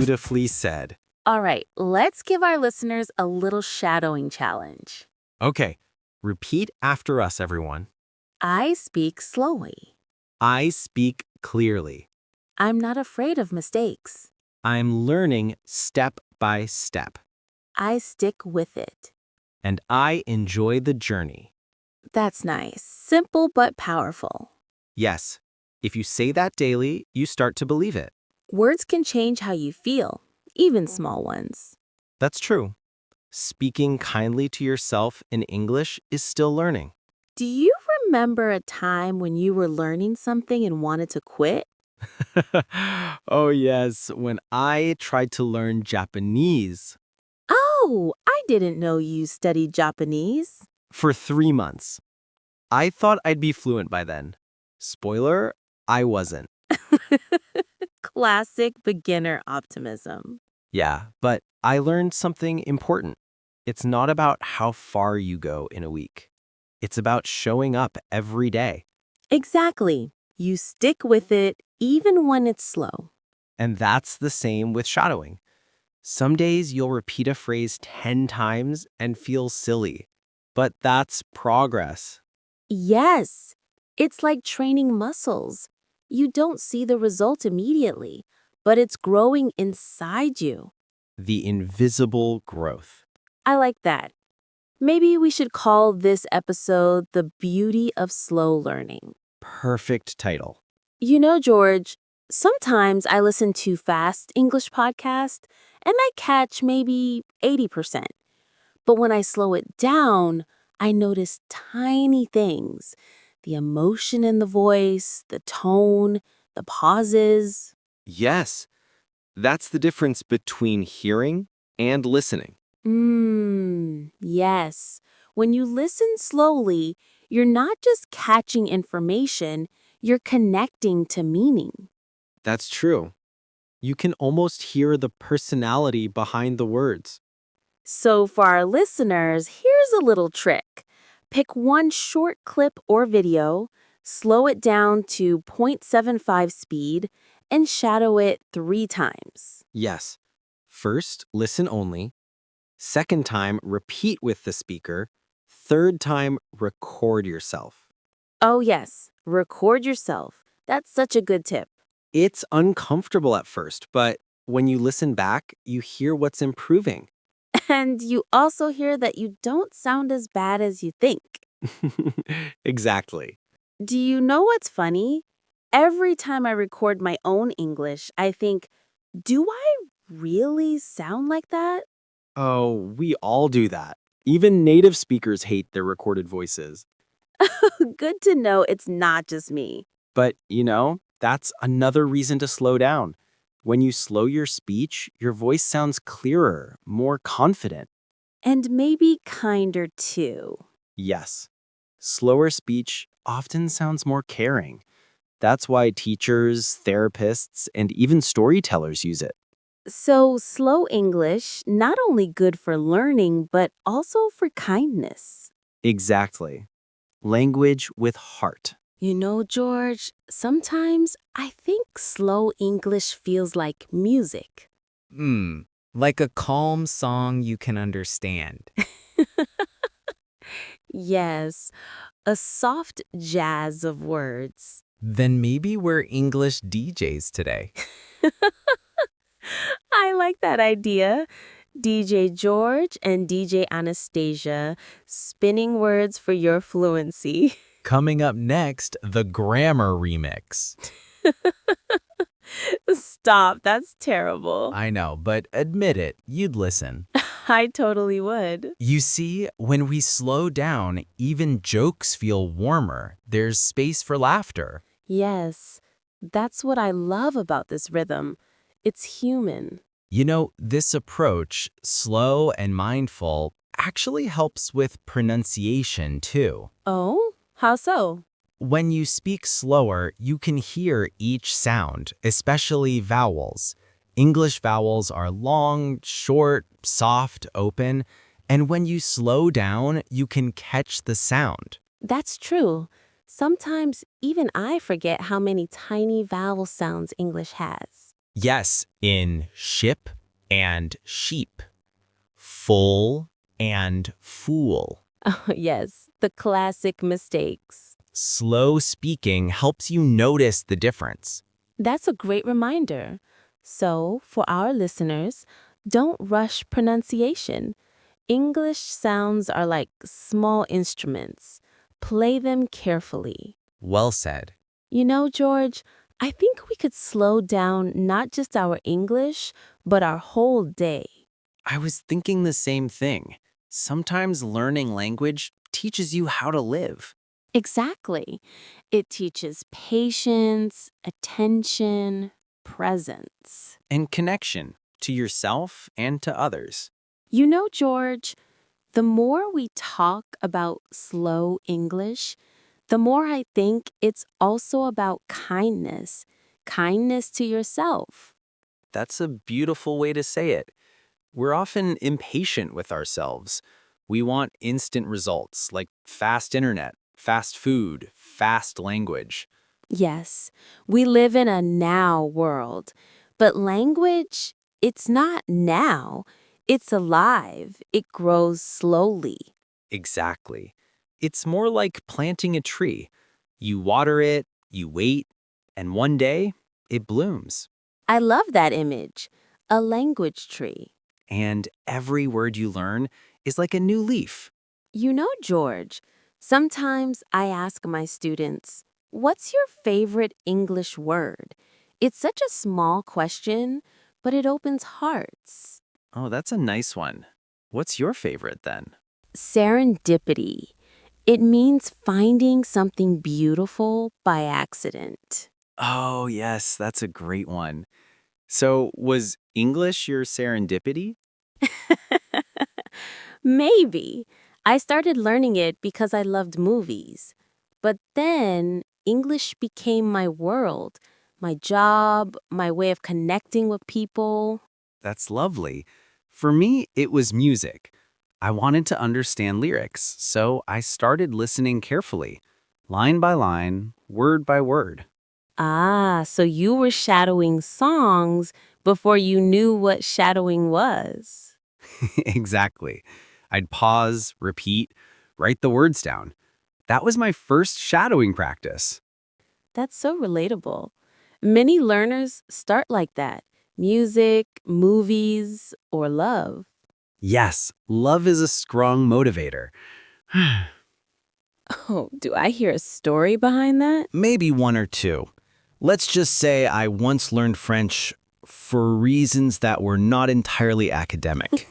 Beautifully said. All right, let's give our listeners a little shadowing challenge. Okay, repeat after us, everyone. I speak slowly. I speak clearly. I'm not afraid of mistakes. I'm learning step by step. I stick with it. And I enjoy the journey. That's nice. Simple but powerful. Yes, if you say that daily, you start to believe it. Words can change how you feel, even small ones. That's true. Speaking kindly to yourself in English is still learning. Do you remember a time when you were learning something and wanted to quit? Oh, yes, when I tried to learn Japanese Oh, I didn't know you studied Japanese. for 3 months. I thought I'd be fluent by then. Spoiler, I wasn't. Classic beginner optimism. Yeah, but I learned something important. It's not about how far you go in a week. It's about showing up every day. Exactly. You stick with it even when it's slow. And that's the same with shadowing. Some days you'll repeat a phrase 10 times and feel silly, but that's progress. Yes, it's like training muscles. You don't see the result immediately, but it's growing inside you. The invisible growth. I like that. Maybe we should call this episode The Beauty of Slow Learning. Perfect title. You know, George, sometimes I listen to fast English podcasts and I catch maybe 80%. But when I slow it down, I notice tiny things. The emotion in the voice, the tone, the pauses. Yes, that's the difference between hearing and listening. Yes. When you listen slowly, you're not just catching information, you're connecting to meaning. That's true. You can almost hear the personality behind the words. So, for our listeners, here's a little trick. Pick one short clip or video, slow it down to 0.75 speed, and shadow it 3 times. Yes. First, listen only. Second time, repeat with the speaker. Third time, record yourself. Oh, yes, record yourself. That's such a good tip. It's uncomfortable at first, but when you listen back, you hear what's improving. And you also hear that you don't sound as bad as you think. Exactly. Do you know what's funny? Every time I record my own English, I think, do I really sound like that? Oh, we all do that. Even native speakers hate their recorded voices. Good to know it's not just me. But, that's another reason to slow down. When you slow your speech, your voice sounds clearer, more confident. And maybe kinder too. Yes, slower speech often sounds more caring. That's why teachers, therapists, and even storytellers use it. So, slow English, not only good for learning, but also for kindness. Exactly. Language with heart. You know, George, sometimes I think slow English feels like music. Like a calm song you can understand. Yes, a soft jazz of words. Then maybe we're English DJs today. I like that idea. DJ George and DJ Anastasia, spinning words for your fluency. Coming up next, the grammar remix. Stop, that's terrible. I know, but admit it, you'd listen. I totally would. You see, when we slow down, even jokes feel warmer. There's space for laughter. Yes, that's what I love about this rhythm. It's human. You know, this approach, slow and mindful, actually helps with pronunciation too. Oh, how so? When you speak slower, you can hear each sound, especially vowels. English vowels are long, short, soft, open, and when you slow down, you can catch the sound. That's true. Sometimes even I forget how many tiny vowel sounds English has. Yes, in ship and sheep, full and fool. Oh, yes, the classic mistakes. Slow speaking helps you notice the difference. That's a great reminder. So, for our listeners, don't rush pronunciation. English sounds are like small instruments. Play them carefully. Well said. You know, George, I think we could slow down not just our English, but our whole day. I was thinking the same thing. Sometimes learning language teaches you how to live. Exactly. It teaches patience, attention, presence. And connection to yourself and to others. You know, George, the more we talk about slow English, the more I think it's also about kindness, kindness to yourself. That's a beautiful way to say it. We're often impatient with ourselves. We want instant results like fast internet, fast food, fast language. Yes, we live in a now world, but language, it's not now. It's alive. It grows slowly. Exactly. It's more like planting a tree. You water it, you wait, and one day it blooms. I love that image. A language tree. And every word you learn is like a new leaf. You know, George, sometimes I ask my students, what's your favorite English word? It's such a small question, but it opens hearts. Oh, that's a nice one. What's your favorite then? Serendipity. It means finding something beautiful by accident. Oh, yes, that's a great one. So, was English your serendipity? Maybe. I started learning it because I loved movies. But then English became my world, my job, my way of connecting with people. That's lovely. For me, it was music. I wanted to understand lyrics, so I started listening carefully, line by line, word by word. Ah, so you were shadowing songs before you knew what shadowing was. Exactly. I'd pause, repeat, write the words down. That was my first shadowing practice. That's so relatable. Many learners start like that: music, movies, or love. Yes, love is a strong motivator. Oh, do I hear a story behind that? Maybe one or two. Let's just say I once learned French for reasons that were not entirely academic.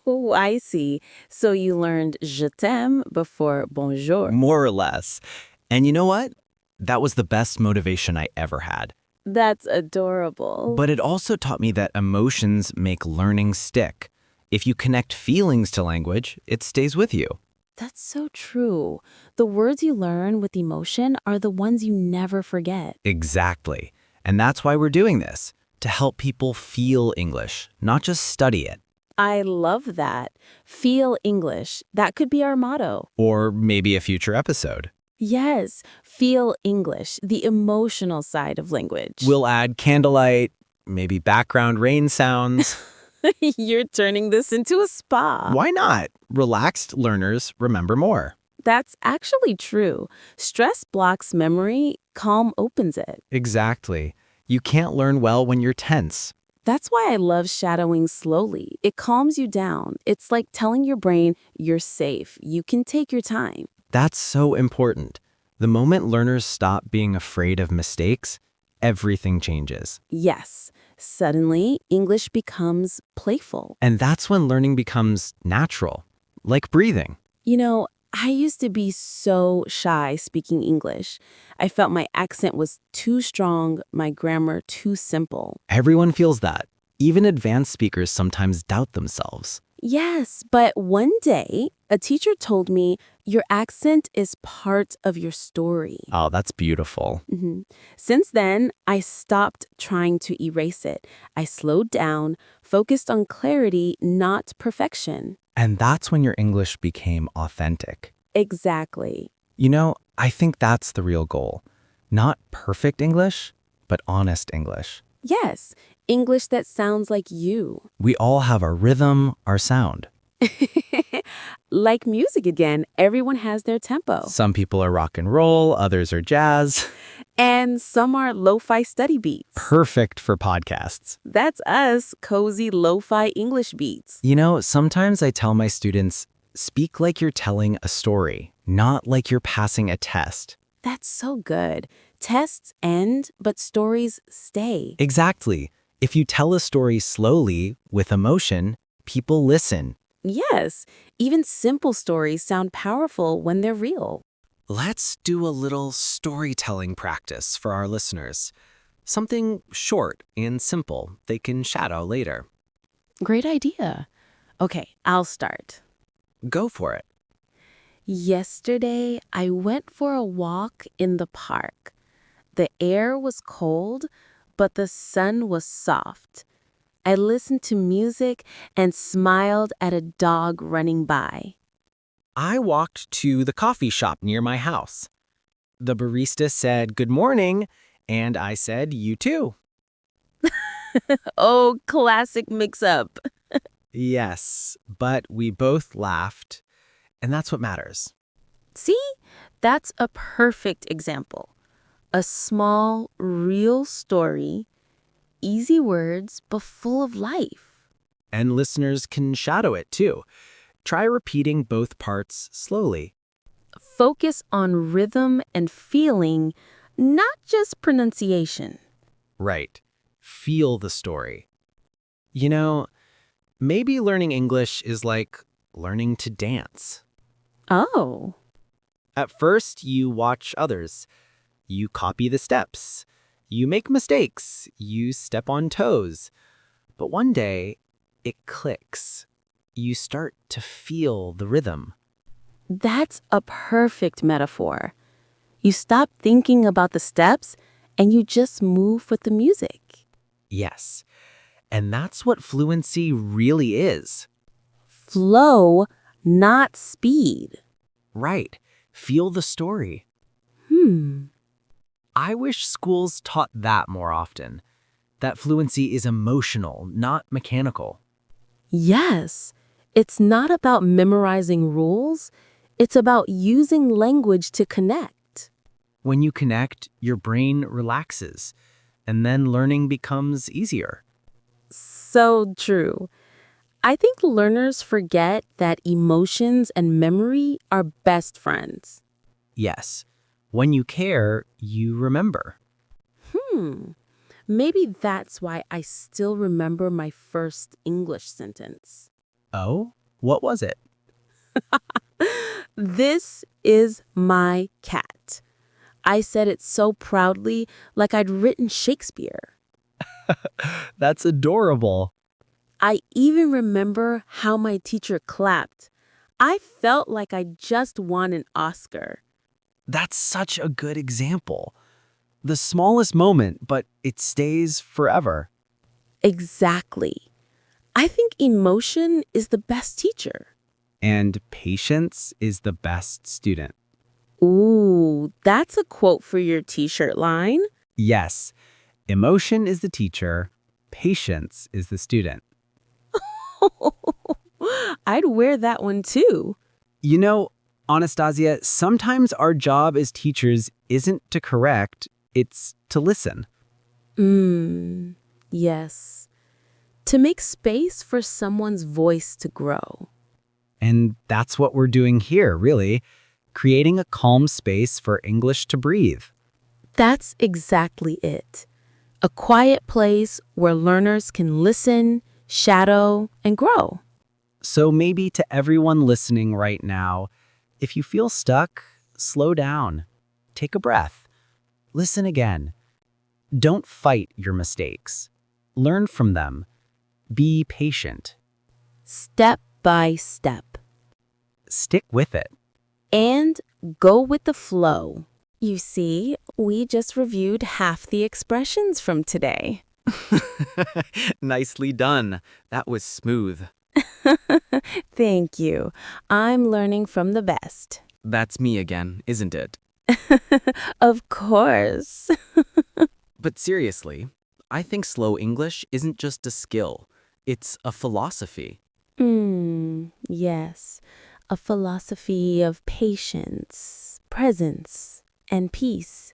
Oh, I see. So you learned je t'aime before bonjour. More or less. And you know what? That was the best motivation I ever had. That's adorable. But it also taught me that emotions make learning stick. If you connect feelings to language, it stays with you. That's so true. The words you learn with emotion are the ones you never forget. Exactly. And that's why we're doing this, to help people feel English, not just study it. I love that. Feel English. That could be our motto. Or maybe a future episode. Yes, feel English, the emotional side of language. We'll add candlelight, maybe background rain sounds. You're turning this into a spa. Why not? Relaxed learners remember more. That's actually true. Stress blocks memory, calm opens it. Exactly. You can't learn well when you're tense. That's why I love shadowing slowly. It calms you down. It's like telling your brain, you're safe. You can take your time. That's so important. The moment learners stop being afraid of mistakes, everything changes. Yes, suddenly English becomes playful. And that's when learning becomes natural, like breathing. You know, I used to be so shy speaking English. I felt my accent was too strong, my grammar too simple. Everyone feels that. Even advanced speakers sometimes doubt themselves. Yes, but one day, a teacher told me, your accent is part of your story. Oh, that's beautiful. Since then, I stopped trying to erase it. I slowed down, focused on clarity, not perfection. And that's when your English became authentic. Exactly. You know, I think that's the real goal. Not perfect English, but honest English. Yes, English that sounds like you. We all have our rhythm, our sound. Like music again, everyone has their tempo. Some people are rock and roll, others are jazz. And some are lo-fi study beats. Perfect for podcasts. That's us, cozy lo-fi English beats. You know, sometimes I tell my students, speak like you're telling a story, not like you're passing a test. That's so good. Tests end, but stories stay. Exactly. If you tell a story slowly, with emotion, people listen. Yes, even simple stories sound powerful when they're real. Let's do a little storytelling practice for our listeners. Something short and simple they can shadow later. Great idea. Okay, I'll start. Go for it. Yesterday, I went for a walk in the park. The air was cold, but the sun was soft. I listened to music and smiled at a dog running by. I walked to the coffee shop near my house. The barista said, "Good morning," and I said, "You too." Oh, classic mix-up. Yes, but we both laughed, and that's what matters. See, that's a perfect example. A small, real story, easy words, but full of life. And listeners can shadow it too. Try repeating both parts slowly. Focus on rhythm and feeling, not just pronunciation. Right. Feel the story. You know, maybe learning English is like learning to dance. Oh, At first, you watch others. You copy the steps. You make mistakes. You step on toes. But one day, it clicks. You start to feel the rhythm. that's a perfect metaphor. You stop thinking about the steps and you just move with the music. Yes. And that's what fluency really is. Flow, not speed. Right. Feel the story. Hmm. I wish schools taught that more often. That fluency is emotional, not mechanical. Yes, it's not about memorizing rules. It's about using language to connect. When you connect, your brain relaxes, and then learning becomes easier. So true. I think learners forget that emotions and memory are best friends. Yes. When you care, you remember. Hmm. Maybe that's why I still remember my first English sentence. Oh? What was it? This is my cat. I said it so proudly, like I'd written Shakespeare. That's adorable. I even remember how my teacher clapped. I felt like I just won an Oscar. That's such a good example. The smallest moment, but it stays forever. Exactly. I think emotion is the best teacher. And patience is the best student. Ooh, that's a quote for your t-shirt line. Yes, emotion is the teacher, patience is the student. I'd wear that one too. You know, Anastasia, sometimes our job as teachers isn't to correct, it's to listen. Yes. To make space for someone's voice to grow. And that's what we're doing here, really, creating a calm space for English to breathe. That's exactly it. A quiet place where learners can listen, shadow, and grow. So maybe to everyone listening right now, if you feel stuck, slow down. Take a breath. Listen again. Don't fight your mistakes. Learn from them. Be patient. Step by step. Stick with it. And go with the flow. You see, we just reviewed half the expressions from today. Nicely done. That was smooth. Thank you. I'm learning from the best. That's me again, isn't it? Of course. But seriously, I think slow English isn't just a skill, it's a philosophy. Yes. A philosophy of patience, presence, and peace.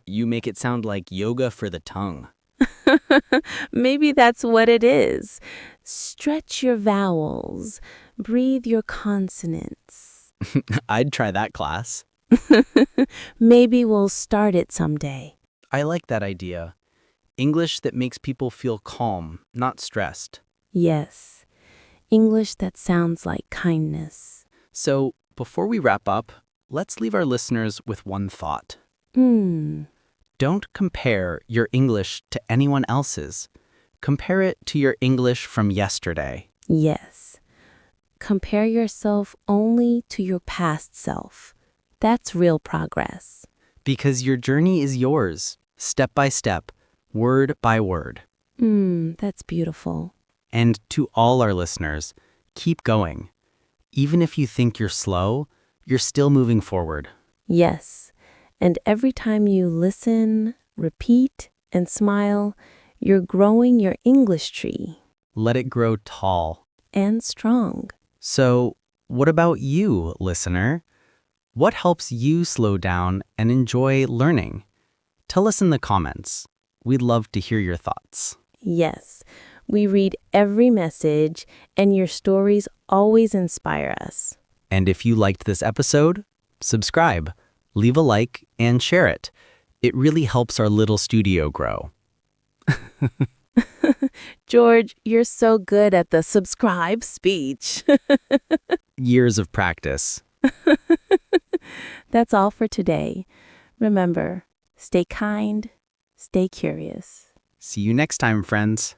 You make it sound like yoga for the tongue. Maybe that's what it is. Stretch your vowels, breathe your consonants. I'd try that class. Maybe we'll start it someday. I like that idea. English that makes people feel calm, not stressed. Yes. English that sounds like kindness. So, before we wrap up, let's leave our listeners with one thought. Hmm. Don't compare your English to anyone else's. Compare it to your English from yesterday. Yes. Compare yourself only to your past self. That's real progress. Because your journey is yours, step by step, word by word. That's beautiful. And to all our listeners, keep going. Even if you think you're slow, you're still moving forward. Yes. And every time you listen, repeat, and smile, you're growing your English tree. Let it grow tall. And strong. So, what about you, listener? What helps you slow down and enjoy learning? Tell us in the comments. We'd love to hear your thoughts. Yes. We read every message, and your stories always inspire us. And if you liked this episode, subscribe, leave a like, and share it. It really helps our little studio grow. George, you're so good at the subscribe speech. Years of practice. That's all for today. Remember, stay kind, stay curious. See you next time, friends.